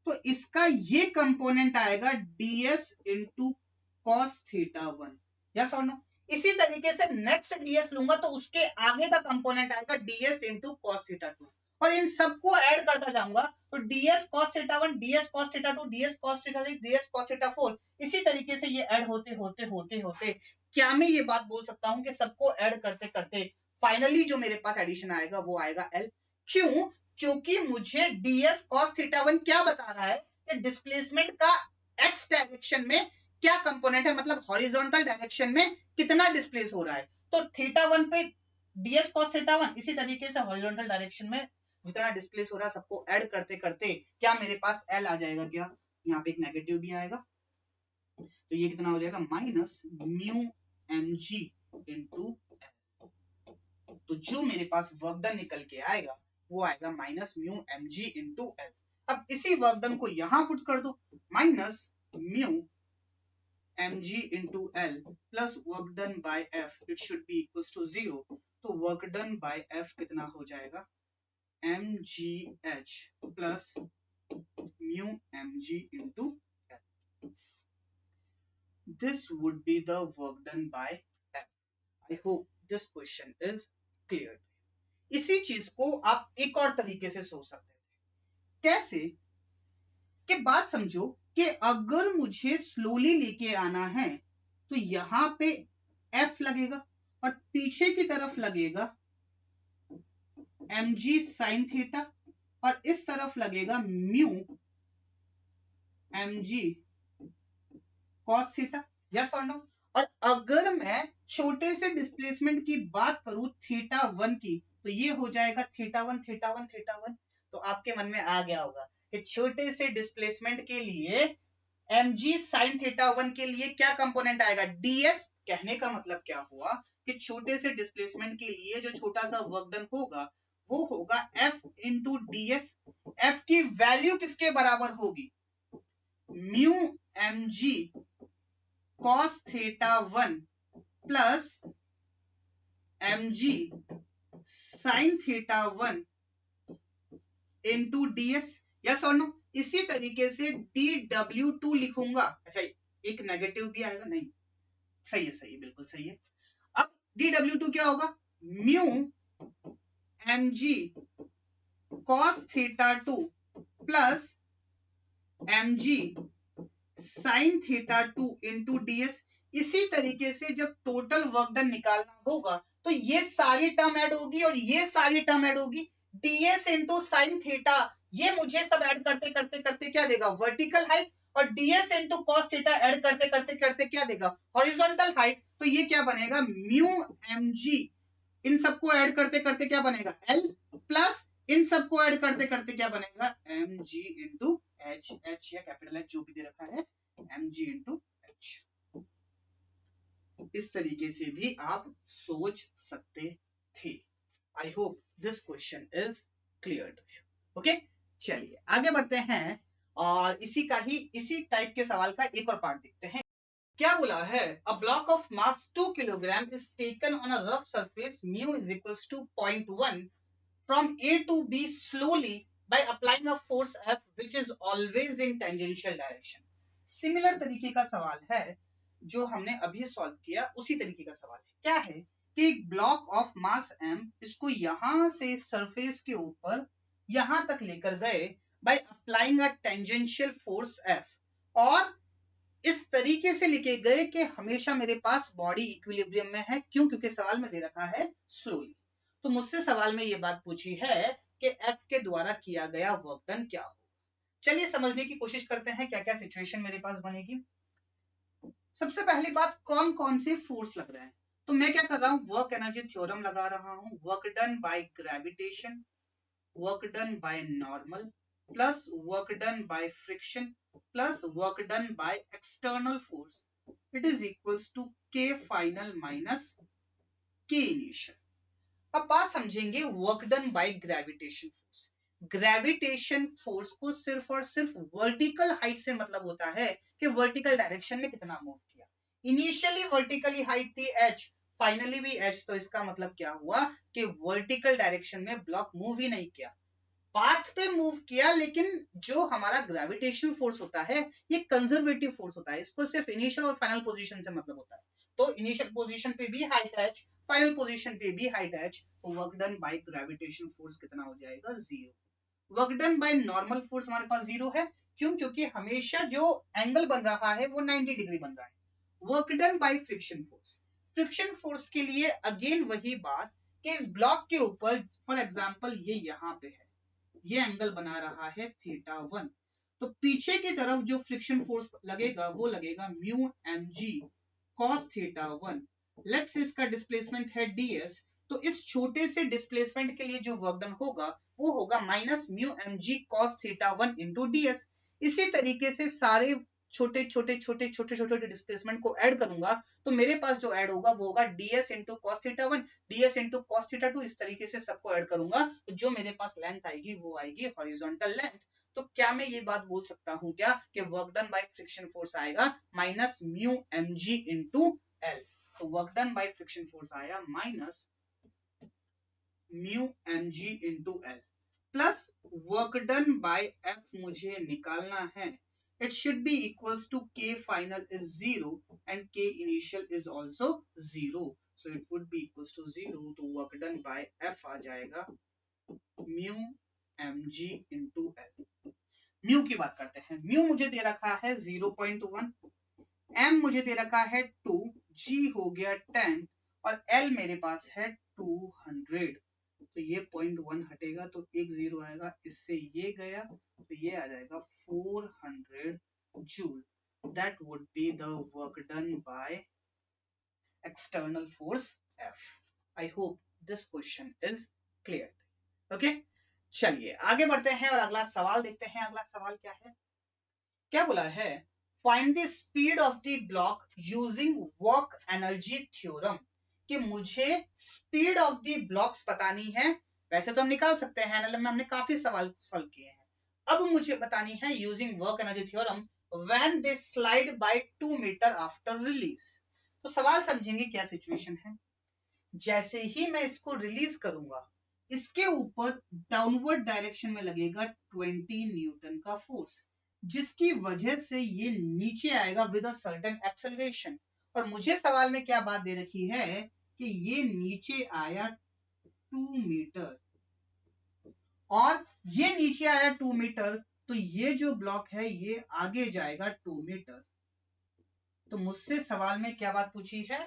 तो इसका ये कंपोनेंट आएगा ds into cos theta 1, yes और नो? इसी तरीके से नेक्स्ट ds लूंगा तो उसके आगे का कंपोनेंट आएगा ds इंटू कॉस थीटा 2 और इन सबको ऐड करता जाऊंगा तो ds cos theta 1, ds cos theta 2, ds cos theta 3, ds cos theta 4, इसी तरीके से ये ऐड होते होते होते होते क्या मैं ये बात बोल सकता हूं कि सबको ऐड करते करते फाइनली जो मेरे पास एडिशन आएगा वो आएगा L। क्यों? क्योंकि मुझे ds cos थीटा 1 क्या बता रहा है कि डिस्प्लेसमेंट का x डायरेक्शन में क्या कंपोनेंट है, मतलब हॉरिजॉन्टल डायरेक्शन में कितना डिस्प्लेस हो रहा है। तो थीटा 1 पे ds cos थीटा 1, इसी तरीके से हॉरिजॉन्टल डायरेक्शन में जितना डिस्प्लेस हो रहा है सबको ऐड करते करते क्या मेरे पास L आ जाएगा, क्या यहाँ पे एक नेगेटिव भी आएगा, तो ये कितना हो जाएगा minus mu mg into L। तो जो मेरे पास वर्क डन निकल के आएगा वो आएगा minus mu mg into L। अब इसी वर्क डन को यहां पुट कर दो, minus mu mg into L plus work done by F, it should be equals to 0। तो work done by F कितना हो जाएगा, mgh plus mu mg into L। This would be the work done by F। I hope this question is clear। इसी चीज को आप एक और तरीके से सोच सकते हैं, कैसे कि बात समझो कि अगर मुझे स्लोली लेके आना है तो यहां पे F लगेगा और पीछे की तरफ लगेगा mg sin थीटा और इस तरफ लगेगा mu mg cos theta, yes और नो? और अगर मैं छोटे से डिस्प्लेसमेंट की बात करूं थीटा 1 की तो ये हो जाएगा थीटा 1 थीटा 1 थीटा 1। तो आपके मन में आ गया होगा कि छोटे से डिस्प्लेसमेंट के लिए mg sin थीटा 1 के लिए क्या कंपोनेंट आएगा, ds। कहने का मतलब क्या हुआ कि छोटे से डिस्प्लेसमेंट के लिए जो छोटा सा वर्क डन होगा वो होगा f इंटू ds। f की वैल्यू किसके बराबर होगी, mu mg cos theta 1 plus mg sin theta 1 into ds, yes और नो? इसी तरीके से dw2 लिखूंगा। अच्छा एक नेगेटिव भी आएगा, नहीं सही है, सही है, बिल्कुल सही है। अब dw2 क्या होगा, mu mg cos theta 2 plus mg sin theta 2 into ds। इसी तरीके से जब टोटल वर्क डन निकालना होगा तो ये सारी टर्म ऐड होगी और ये सारी टर्म ऐड होगी, ds इंटू साइन थीटा, ये मुझे सब ऐड करते करते करते क्या देगा, वर्टिकल हाइट, और ds into cos theta add करते करते करते क्या देगा, हॉरिजॉन्टल हाइट, तो ये क्या बनेगा म्यू mg, इन सबको ऐड करते करते क्या बनेगा l प्लस इन सबको ऐड करते करते क्या बनेगा mg इंटू h, h या कैपिटल H जो भी दे रखा है mg इंटू h। इस तरीके से भी आप सोच सकते थे। I hope this question is clear to you. Okay, चलिए आगे बढ़ते हैं और इसी टाइप के सवाल का एक और पार्ट देखते हैं। क्या बोला है, a block of mass 2 kilogram is taken on a rough surface mu is equals to 0.1 from A to B slowly by applying a force F which is always in tangential direction. Similar तरीके का सवाल है जो हमने अभी solve किया, उसी तरीके का सवाल है। क्या है कि एक ब्लॉक ऑफ मास m, इसको यहां से सरफेस के ऊपर यहां तक लेकर गए बाय अप्लाइंग अ टेंजेंशियल फोर्स f, और इस तरीके से लिखे गए कि हमेशा मेरे पास बॉडी इक्विलिब्रियम में है। क्यों? क्योंकि सवाल में दे रखा है स्लोली। तो मुझसे सवाल में ये बात पूछी है कि f के द्वारा किया गया वर्क डन क्या होगा। चलिए समझने की कोशिश करते हैं क्या क्या सिचुएशन मेरे पास बनेगी। सबसे पहली बात, कौन कौन से फोर्स लग रहे हैं, तो मैं क्या कर रहा हूं, वर्क एनर्जी थ्योरम लगा रहा हूं। Work done by gravitation, work done by normal, plus work done by friction, plus work done by external force, it is equals to K final minus K initial. अब बात समझेंगे work done by gravitation force. Gravitation force को सिर्फ और सिर्फ vertical height से मतलब होता है कि वर्टिकल डायरेक्शन में कितना मूव किया। इनिशियली वर्टिकली हाइट थी h, फाइनली भी h, तो इसका मतलब क्या हुआ कि वर्टिकल डायरेक्शन में ब्लॉक मूव ही नहीं किया, पाथ पे मूव किया। लेकिन जो हमारा ग्रेविटेशनल फोर्स होता है ये कंजर्वेटिव फोर्स होता है, इसको सिर्फ इनिशियल और फाइनल पोजीशन से मतलब होता है। तो इनिशियल पोजीशन पे भी हाइट h, फाइनल पोजीशन पे भी हाइट h, तो work done by gravitational force कितना हो जाएगा, 0। Work done by normal force हमारे पास 0 है। क्यों? क्योंकि हमेशा जो एंगल बन रहा है वो 90 डिग्री बन रहा है। Work done by friction force, friction force के लिए अगेन वही बात कि इस ब्लॉक के ऊपर फॉर एग्जांपल ये यहाँ पे है, ये एंगल बना रहा है θ1, तो पीछे की तरफ जो फ्रिक्शन फोर्स लगेगा वो लगेगा म्यू mg cos θ1। लेट्स इसका डिस्प्लेसमेंट है ds, तो इस छोटे से डिस्प्लेसमेंट के लिए जो वर्क डन होगा वो होगा minus mu mg cos θ1 into ds। इसी तरीके से सारे छोटे छोटे डिस्प्लेसमेंट को ऐड करूंगा तो मेरे पास जो ऐड होगा वो होगा ds into cos θ1, ds into cos θ2। इस तरीके से सबको ऐड करूंगा तो जो मेरे पास लेंथ आएगी वो आएगी हॉरिजॉन्टल लेंथ। तो क्या मैं ये बात बोल सकता हूं क्या कि work done by friction force आएगा minus mu mg into L. तो work done by friction force आया minus mu mg into L, plus work done by F मुझे निकालना है, it should be equals to k final is 0 and k initial is also 0, so it would be equals to 0। तो work done by f आ जाएगा mu mg into l। Mu की बात करते हैं, mu मुझे दे रखा है 0.1, m मुझे दे रखा है 2, g हो गया 10 और l मेरे पास है 200। तो ये 0.1 हटेगा तो एक 0 आएगा, इससे ये गया तो ये आ जाएगा 400 joule. That would be the work done by external force F। I hope this question is clear। Okay? चलिए आगे बढ़ते हैं और अगला सवाल देखते हैं। अगला सवाल क्या है, क्या बोला है, find the speed of the block using work energy theorem। कि मुझे स्पीड ऑफ द ब्लॉक्स बतानी है। वैसे तो हम निकाल सकते हैं, एनएलएम में हमने काफी सवाल सॉल्व किए हैं। अब मुझे बतानी है using work energy theorem when they slide by 2 metre after release. तो सवाल समझेंगे क्या सिचुएशन है। जैसे ही मैं इसको रिलीज करूंगा इसके ऊपर डाउनवर्ड डायरेक्शन में लगेगा 20 न्यूटन का फोर्स, जिसकी वजह से ये नीचे आएगा विद अ सर्टेन एक्सेलरेशन। और मुझे सवाल में क्या बात दे रखी है कि ये नीचे आया 2 मीटर और ये नीचे आया 2 मीटर, तो ये जो ब्लॉक है ये आगे जाएगा 2 मीटर। तो मुझसे सवाल में क्या बात पूछी है,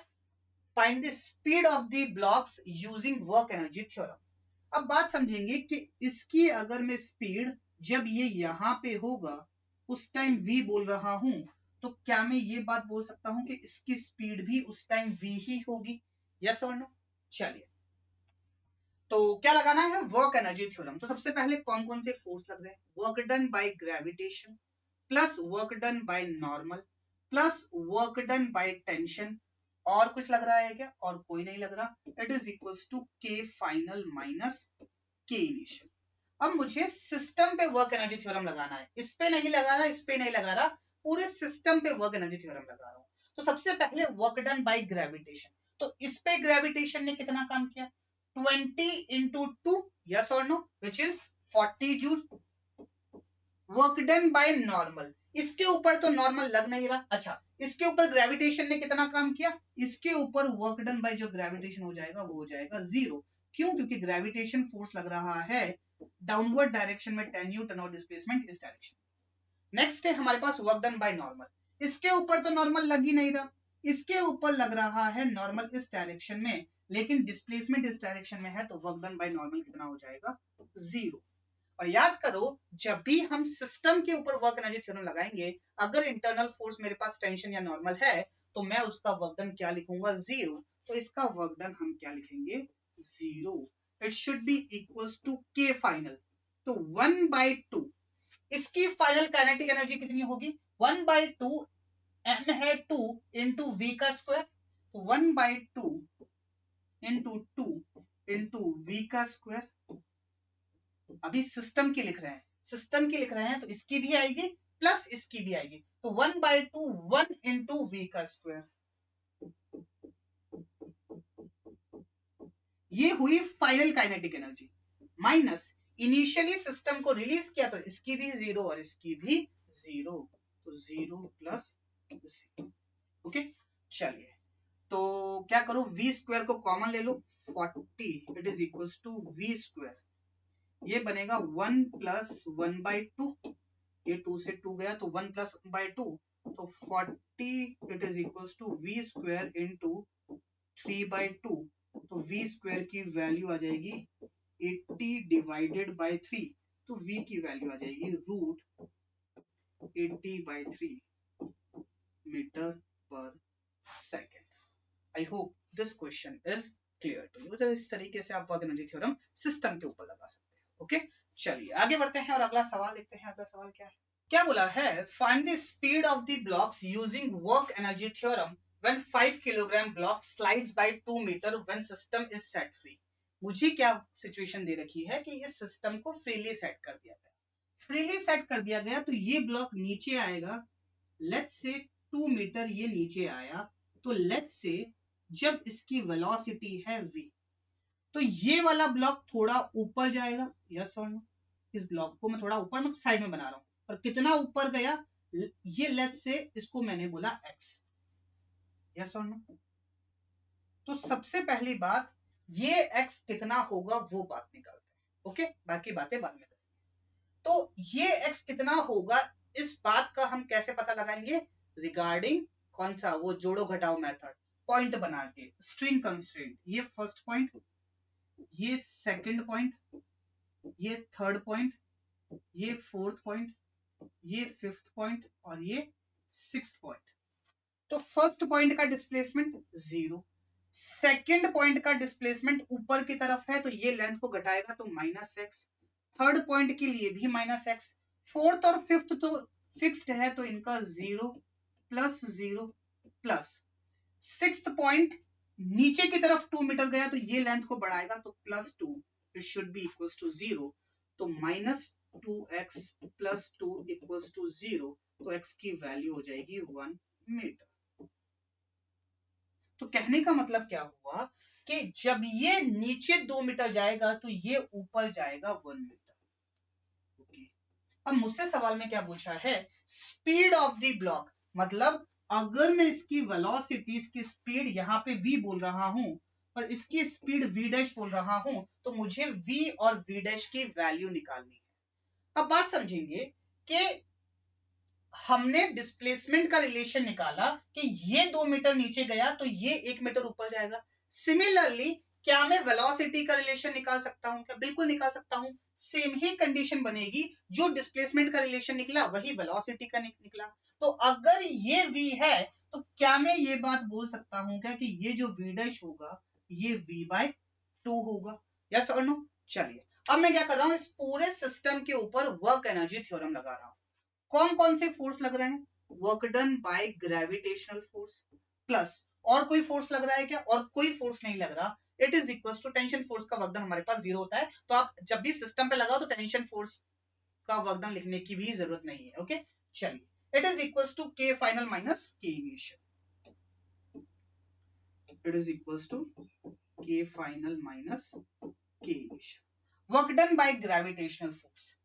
find the speed of the blocks using work energy theorem. अब बात समझेंगे कि इसकी अगर मैं स्पीड जब ये यहां पे होगा उस टाइम v बोल रहा हूं, तो क्या मैं ये बात बोल सकता हूं कि इसकी स्पीड भी उस टाइम v ही होगी? यस और नो? चलिए, तो क्या लगाना है? Work energy theorem. तो सबसे पहले कौन कौन से फोर्स लग रहे हैं? Work done by gravitation plus work done by normal plus work done by tension. और कुछ लग रहा है क्या? और कोई नहीं लग रहा। It is equals to K final minus K initial. अब मुझे सिस्टम पे वर्क एनर्जी थ्योरम लगाना है, इस पे नहीं लगा रहा, इस पे नहीं लगा रहा, पूरे सिस्टम पे वर्क एनर्जी थ्योरम लगा रहा हूं। तो सबसे पहले वर्क डन बाय ग्रेविटेशन। तो इस पे ग्रेविटेशन ने कितना काम किया? 20 into 2, yes or no, which is 40 joule. Work done by normal, इसके ऊपर तो नॉर्मल लग नहीं रहा। अच्छा, इसके ऊपर ग्रेविटेशन ने कितना काम किया? इसके ऊपर वर्क डन बाय जो ग्रेविटेशन हो जाएगा वो हो जाएगा 0। क्यों? क्योंकि ग्रेविटेशन फोर्स लग रहा है डाउनवर्ड डायरेक्शन में 10 न्यूटन और डिस्प्लेसमेंट इस डायरेक्शन। नेक्स्ट है हमारे पास वर्क डन बाय नॉर्मल। इसके ऊपर तो नॉर्मल लग ही नहीं रहा, इसके ऊपर लग रहा है नॉर्मल इस डायरेक्शन में, लेकिन डिस्प्लेसमेंट इस डायरेक्शन में है, तो वर्क डन बाय नॉर्मल कितना हो जाएगा? 0। और याद करो, जब भी हम सिस्टम के ऊपर वर्क एनर्जी थ्योरम लगाएंगे, अगर इंटरनल फोर्स मेरे पास टेंशन या नॉर्मल है, तो मैं उसका वर्क डन क्या लिखूंगा? 0। तो इसका वर्क डन हम क्या लिखेंगे? 0। It should be equals to K final. तो 1/2 इसकी फाइनल काइनेटिक एनर्जी कितनी होगी? 1/2 m है 2 इंटू v का स्क्वायर, तो 1/2 इंटू 2 इंटू v का स्क्वायर। अभी सिस्टम की लिख रहे हैं, सिस्टम की लिख रहे हैं, तो इसकी भी आएगी प्लस इसकी भी आएगी, तो 1/2 1 इंटू v का स्क्वायर। ये हुई final kinetic energy minus initially system को रिलीज किया, तो इसकी भी 0 और इसकी भी 0, तो 0 प्लस 0। ओके, चलिए, तो क्या करो? v स्क्वायर को कॉमन ले लो, 40 it is equals to v square. ये बनेगा 1 प्लस 1/2, ये 2 से 2 गया तो 1 प्लस 1/2, तो 40 it is equals to v square into 3/2। तो v स्क्वायर की वैल्यू आ जाएगी 80 डिवाइडेड बाय 3, तो v की वैल्यू आ जाएगी रूट 80/3 मीटर पर second. I hope this question is clear to you. तो इस तरीके से आप वर्क एनर्जी थ्योरम सिस्टम के ऊपर लगा सकते हैं। ओके, चलिए आगे बढ़ते हैं और अगला सवाल देखते हैं। अगला सवाल क्या है? क्या बोला है? Find the speed of the blocks using work energy theorem when 5 kilogram block slides by 2 meter when system is set free। मुझे क्या सिचुएशन दे रखी है कि इस सिस्टम को फ्रीली सेट कर दिया गया, फ्रीली सेट कर दिया गया, तो ये ब्लॉक नीचे आएगा, लेट्स से 2 मीटर ये नीचे आया, तो लेट्स से जब इसकी वेलोसिटी है v, तो ये वाला ब्लॉक थोड़ा ऊपर जाएगा, यस और नो? इस ब्लॉक को मैं थोड़ा ऊपर में साइड में बना रहा हूं, और कितना ऊपर गया? ये लेट्स से इसको मैंने बोला x, यस और नो? तो सबसे पहली बात, ये x कितना होगा वो बात निकालते हैं। ओके, बाकी बातें बाद में करेंगे। तो ये x कितना होगा, इस बात का हम कैसे पता लगाएंगे? रिगार्डिंग कौन सा? वो जोड़ो घटाओ मेथड, पॉइंट बना के, स्ट्रिंग कंस्ट्रेंट। ये फर्स्ट पॉइंट, ये सेकंड पॉइंट, ये थर्ड पॉइंट, ये फोर्थ पॉइंट, ये फिफ्थ पॉइंट और ये सिक्स्थ पॉइंट। तो फर्स्ट पॉइंट का डिस्प्लेसमेंट 0, सेकंड पॉइंट का डिस्प्लेसमेंट ऊपर की तरफ है, तो ये लेंथ को घटाएगा तो -x, थर्ड पॉइंट के लिए भी -x, फोर्थ और फिफ्थ तो फिक्स्ड है, तो इनका 0 प्लस 0 प्लस सिक्स्थ पॉइंट नीचे की तरफ 2 मीटर गया, तो ये लेंथ को बढ़ाएगा तो +2, it should be equals to 0, तो -2x प्लस 2 इक्वल्स टू 0, तो x की वैल्यू हो जाएगी 1 मीटर। तो कहने का मतलब क्या हुआ कि जब ये नीचे 2 मीटर जाएगा तो ये ऊपर जाएगा 1 मीटर। ओके, अब मुझसे सवाल में क्या पूछा है? स्पीड ऑफ द ब्लॉक, मतलब अगर मैं इसकी वेलोसिटी, इसकी स्पीड यहाँ पे v बोल रहा हूं और इसकी स्पीड v' बोल रहा हूं, तो मुझे v और v' की वैल्यू निकालनी है। अब बात समझेंगे कि हमने डिस्प्लेसमेंट का रिलेशन निकाला कि ये 2 मीटर नीचे गया तो ये 1 मीटर ऊपर जाएगा। सिमिलरली क्या मैं वेलोसिटी का रिलेशन निकाल सकता हूँ क्या? बिल्कुल निकाल सकता हूँ। सेम ही कंडीशन बनेगी, जो डिस्प्लेसमेंट का रिलेशन निकला वही वेलोसिटी का निकला। तो अगर ये v है तो क्या मैं ये बात बोल सकता हूँ क्या कि ये जो v डैश होगा ये v/2 होगा? यस और नो? चलिए अब मैं क्या कर रहा हूँ, इस पूरे सिस्टम के ऊपर वर्क एनर्जी थ्योरम लगा रहा हूँ। कौन कौन से फोर्स लग रहे हैं? Work done by gravitational force plus और कोई फोर्स लग रहा है क्या? और कोई फोर्स नहीं लग रहा। It is equal to tension force का वर्क डन हमारे पास 0 होता है, तो आप जब भी सिस्टम पे लगाओ तो टेंशन फोर्स का वर्क डन लिखने की भी जरूरत नहीं है। ओके चलिए, it is equal to K final minus K initial. It is equal to K final minus K initial. Work done by gravitational force,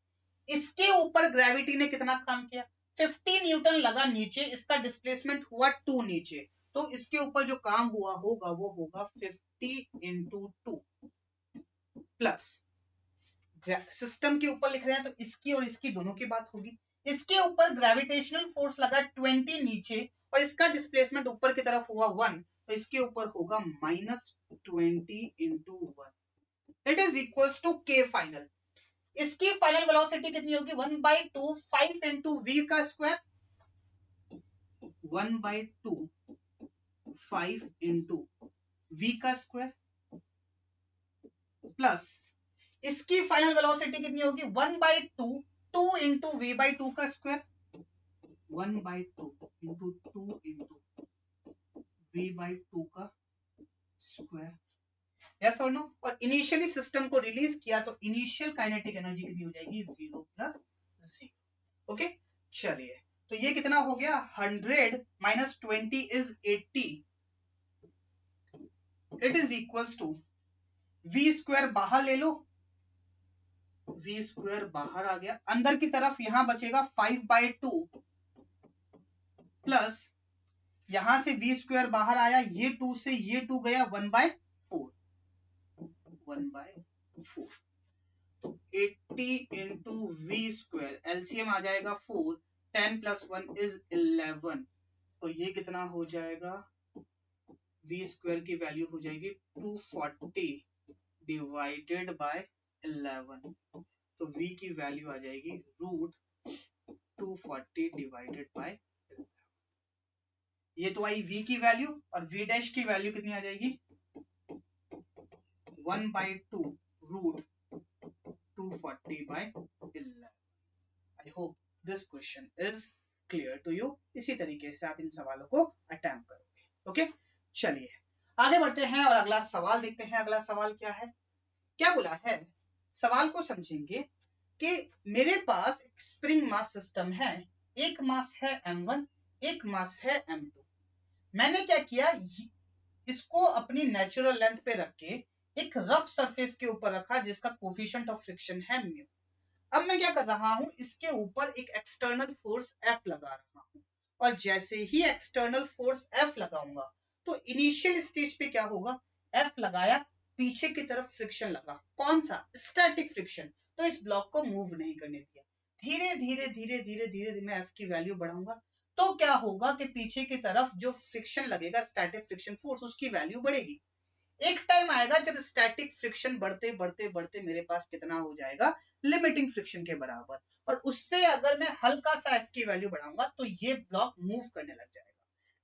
इसके ऊपर ग्रेविटी ने कितना काम किया? 50 न्यूटन लगा नीचे, इसका डिस्प्लेसमेंट हुआ 2 नीचे, तो इसके ऊपर जो काम हुआ होगा वो होगा 50 इंटू 2 प्लस सिस्टम के ऊपर लिख रहे हैं तो इसकी और इसकी दोनों की बात होगी। इसके ऊपर ग्रेविटेशनल फोर्स लगा 20 नीचे और इसका डिस्प्लेसमेंट ऊपर की तरफ हुआ 1, तो इसके ऊपर होगा -20 into 1। It is equal to K final. इसकी फाइनल वेलोसिटी कितनी होगी? 1/2 5 इंटू वी का स्क्वायर, 1/2 5 इंटू वी का स्क्वायर प्लस इसकी फाइनल वेलोसिटी कितनी होगी? 1/2 2 इंटू v/2 का स्क्वायर, 1/2 इंटू 2 इंटू v/2 का स्क्वायर। यस और नो? और इनिशियली सिस्टम को रिलीज किया तो इनिशियल काइनेटिक एनर्जी कितनी हो जाएगी? 0 + 0। ओके चलिए, तो ये कितना हो गया? 100 - 20 is 80। It is equals to v square बाहर ले लो, v स्क्वायर बाहर आ गया, अंदर की तरफ यहां बचेगा 5/2 प्लस यहां से v स्क्वायर बाहर आया, ये 2 से ये 2 गया, 1/4 1/4। तो 80 इंटू वी स्क्वायर, एलसीएम आ जाएगा 4, 10 + 1 इज 11, तो ये कितना हो जाएगा? वी स्क्वायर की वैल्यू हो जाएगी 240 डिवाइडेड बाय 11, तो v की वैल्यू आ जाएगी √240 डिवाइडेड बाय 11। ये तो आई v की वैल्यू, और v डैश की वैल्यू कितनी आ जाएगी? 1/2 √240/11। I hope this question is clear to you. इसी तरीके से आप इन सवालों को अटेम्प्ट करोगे। ओके चलिए आगे बढ़ते हैं और अगला सवाल देखते हैं। अगला सवाल क्या है? क्या बोला है? सवाल को समझेंगे कि मेरे पास एक स्प्रिंग मास सिस्टम है, एक मास है m1, एक मास है m2। मैंने क्या किया, इसको अपनी नेचुरल लेंथ पे रख के एक रफ सरफेस के ऊपर रखा जिसका कोफिशिएंट ऑफ फ्रिक्शन है म्यू। अब मैं क्या कर रहा हूं, इसके ऊपर एक एक्सटर्नल फोर्स F लगा रहा हूं, और जैसे ही एक्सटर्नल फोर्स F लगाऊंगा तो इनिशियल स्टेज पे क्या होगा? F लगाया, पीछे की तरफ फ्रिक्शन लगा, कौन सा? Static friction. तो इस ब्लॉक को मूव नहीं करने दिया। धीरे धीरे धीरे धीरे धीरे मैं F की वैल्यू बढ़ाऊंगा तो क्या होगा कि पीछे की तरफ जो फ्रिक्शन लगेगा, स्टैटिक फ्रिक्शन फोर्स, उसकी वैल्यू बढ़ेगी। एक टाइम आएगा जब स्टैटिक फ्रिक्शन बढ़ते बढ़ते बढ़ते मेरे पास कितना हो जाएगा? लिमिटिंग फ्रिक्शन के बराबर। और उससे अगर मैं हल्का सा F की वैल्यू बढ़ाऊंगा तो ये ब्लॉक मूव करने लग जाएगा।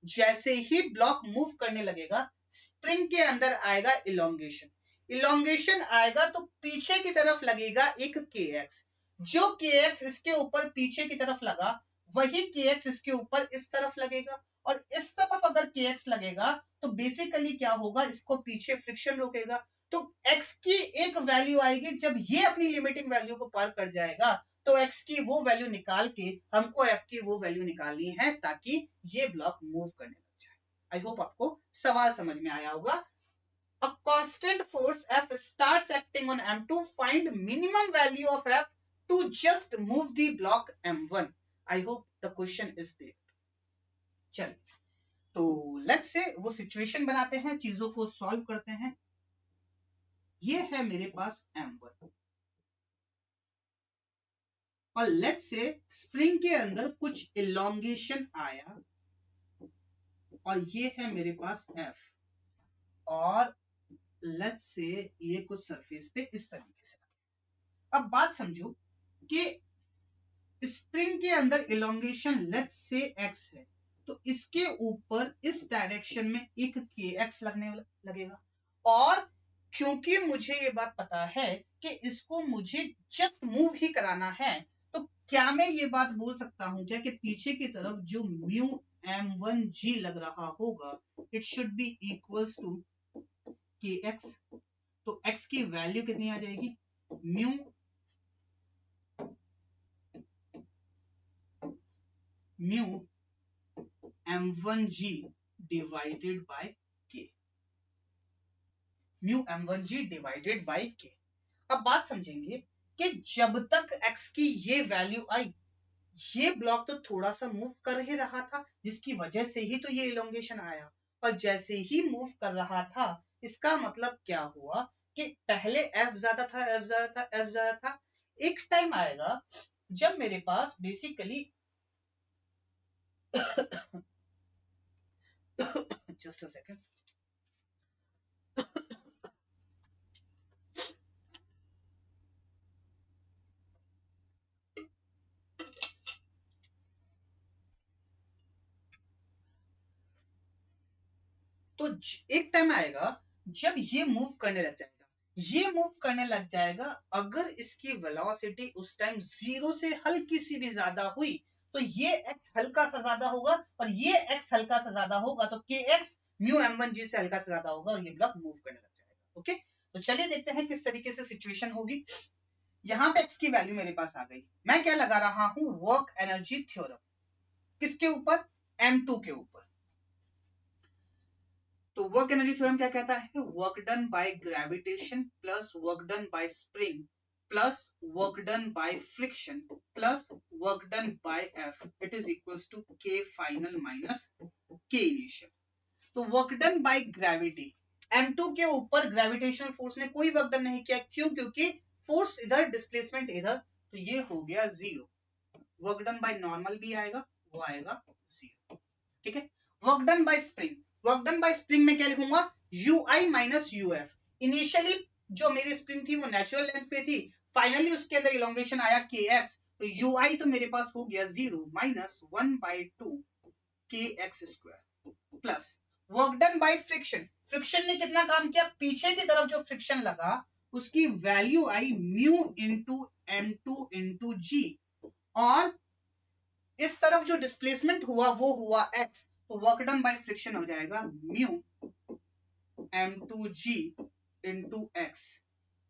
जैसे ही ब्लॉक मूव करने लगेगा, स्प्रिंग के अंदर आएगा इलोंगेशन। इलोंगेशन आएगा तो पीछे की तरफ लगेगा एक kx, जो kx इसके ऊपर पीछे की तरफ लगा वही kx इसके ऊपर इस तरफ लगेगा, और इस तरफ अगर kx लगेगा तो बेसिकली क्या होगा? इसको पीछे फ्रिक्शन रोकेगा। तो x की एक वैल्यू आएगी, जब ये अपनी लिमिटिंग वैल्यू को पार कर जाएगा तो x की वो वैल्यू निकाल के हमको f की वो वैल्यू निकालनी है ताकि ये ब्लॉक मूव करने लग जाए। आई होप आपको सवाल समझ में आया होगा। A constant force F starts acting on M2. Find minimum value of F to just move the block M1. I hope the question is clear. चलिए तो लेट्स से वो सिचुएशन बनाते हैं, चीजों को सॉल्व करते हैं। ये है मेरे पास M1 और लेट्स से स्प्रिंग के अंदर कुछ इलोंगेशन आया और ये है मेरे पास F, और लेट्स से ये कुछ सरफेस पे इस तरीके से। अब बात समझो कि स्प्रिंग के अंदर इलोंगेशन लेट्स से x है, तो इसके ऊपर इस डायरेक्शन में एक kx लगने लगेगा। और क्योंकि मुझे ये बात पता है कि इसको मुझे जस्ट मूव ही कराना है, तो क्या मैं ये बात बोल सकता हूं क्या कि पीछे की तरफ जो म्यू m1g लग रहा होगा it should be equals to kx। तो x की वैल्यू कितनी आ जाएगी, mu m1g divided by k, mu m1g divided by k। अब बात समझेंगे कि जब तक x की ये वैल्यू आई, ये ब्लॉक तो थोड़ा सा मूव कर ही रहा था, जिसकी वजह से ही तो ये इलोंगेशन आया। और जैसे ही मूव कर रहा था, इसका मतलब क्या हुआ कि पहले f ज्यादा था, f ज्यादा था, f ज्यादा था। एक टाइम आएगा जब मेरे पास बेसिकली जस्ट अ सेकंड, तो एक टाइम आएगा जब ये मूव करने लग जाएगा, ये मूव करने लग जाएगा। अगर इसकी वेलोसिटी उस टाइम 0 से हल्की सी भी ज्यादा हुई, तो ये x हल्का सा ज्यादा होगा और ये x हल्का सा ज्यादा होगा, तो kx म्यू m1g से हल्का सा ज्यादा होगा और ये ब्लॉक मूव करने लग जाएगा। ओके, तो चलिए देखते हैं किस तरीके से सिचुएशन होगी। यहाँ पे x की वैल्यू मेरे पास आ गई, मैं क्या लगा रहा हूं, वर्क एनर्जी थ्योरम। किसके ऊपर, m2 के ऊपर। तो वर्क एनर्जी थ्योरम क्या कहता है, work done by gravitation plus work done by spring plus work done by friction plus work done by F, it is equals to K final minus K initial. तो work done by gravity, m2 के ऊपर gravitational force ने कोई work done नहीं किया, क्यों, क्योंकि force इधर डिस्प्लेसमेंट इधर, तो ये हो गया 0। वर्क डन बाय नॉर्मल भी आएगा, वो आएगा 0। ठीक है, work done by spring, work done by spring में क्या लिखूंगा, ui माइनस uf। इनिशियली जो मेरी स्प्रिंग थी वो नेचुरल लेंथ पे थी, फाइनली उसके अंदर इलोंगेशन आया kx, तो ui तो मेरे पास हो गया 0 minus 1/2 kx square plus work done by friction, friction ने कितना काम किया, पीछे की तरफ जो फ्रिक्शन लगा उसकी वैल्यू आई म्यू इंटू m2 इंटू जी, और इस तरफ जो डिस्प्लेसमेंट हुआ वो हुआ x, तो वर्क डन बाय फ्रिक्शन हो जाएगा mu m2g into X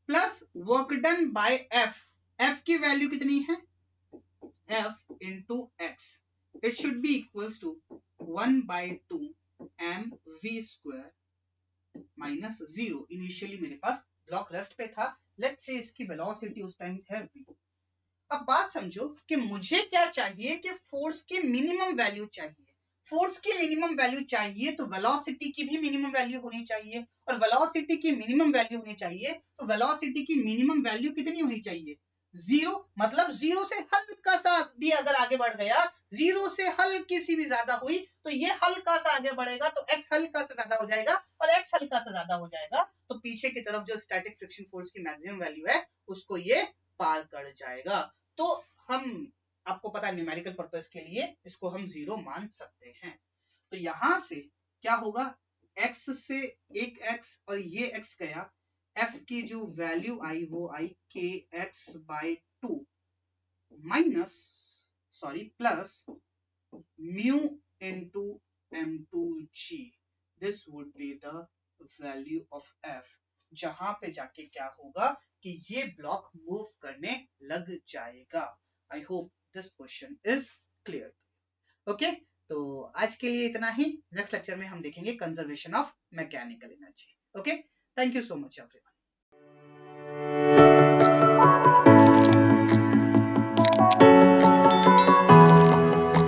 plus work done by f, f की वैल्यू कितनी है, f into X, it should be equals to 1/2 mv square minus 0। Initially मेरे पास ब्लॉक रेस्ट पे था, लेट्स से इसकी वेलोसिटी उस टाइम है v। अब बात समझो कि मुझे क्या चाहिए कि फोर्स की मिनिमम वैल्यू चाहिए। फोर्स की मिनिमम वैल्यू चाहिए तो वेलोसिटी की भी मिनिमम वैल्यू होनी चाहिए, और वेलोसिटी की मिनिमम वैल्यू होनी चाहिए तो वेलोसिटी की मिनिमम वैल्यू कितनी होनी चाहिए, 0। मतलब 0 से हल्का सा भी अगर आगे बढ़ गया, 0 से हल्की सी भी ज्यादा हुई, तो ये हल्का सा आगे बढ़ेगा तो x हल्का सा ज्यादा हो जाएगा, और x हल्का सा ज्यादा हो जाएगा तो पीछे की तरफ जो स्टैटिक फ्रिक्शन फोर्स की मैक्सिमम वैल्यू है उसको ये पार कर जाएगा। तो हम, आपको पता है न्यूमेरिकल पर्पस के लिए इसको हम 0 मान सकते हैं। तो यहां से क्या होगा, x से एक x और ये x गया, f की जो वैल्यू आई वो आई kx/2 minus plus mu into m2g, this would be the value of f। जहां पे जाके क्या होगा कि ये ब्लॉक मूव करने लग जाएगा। आई hope this question is clear. Okay, तो आज के लिए इतना ही। नेक्स्ट लेक्चर में हम देखेंगे conservation of mechanical energy. Okay, thank you so much everyone.